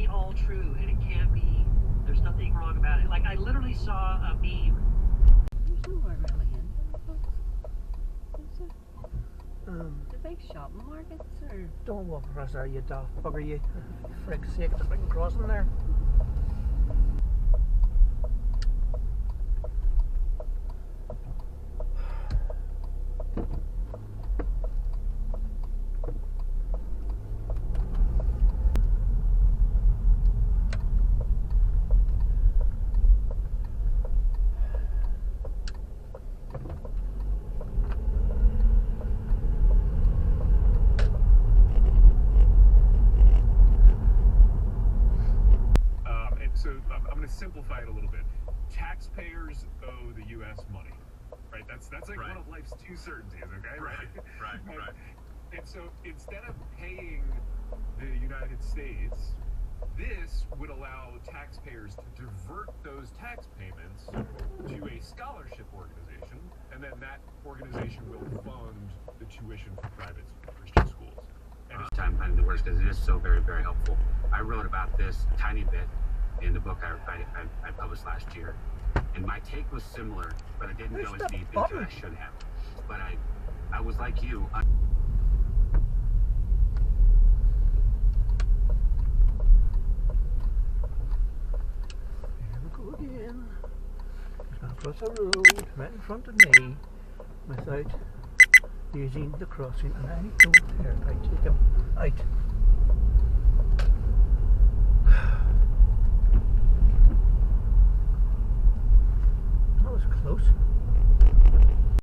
be all true, and it can be. There's nothing wrong about it. Like, I literally saw a meme. There's nowhere really in there. Do they shop markets or? Don't walk across there, you daft bugger, you. For frick's sake, there's nothing crossing there. So I'm going to simplify it a little bit. Taxpayers owe the U.S. money, right? That's like Right. one of life's two certainties, okay? Right. And so instead of paying the United States, this would allow taxpayers to divert those tax payments to a scholarship organization, and then that organization will fund the tuition for private Christian schools. And Time finding the words, because it is so very, very helpful. I wrote about this a tiny bit in the book I published last year, and my take was similar, but I didn't go as deep into it as I should have. But I was like you. Here we go again. Just gonna cross a road right in front of me without using the crossing, and I don't care. I take him out. That was close.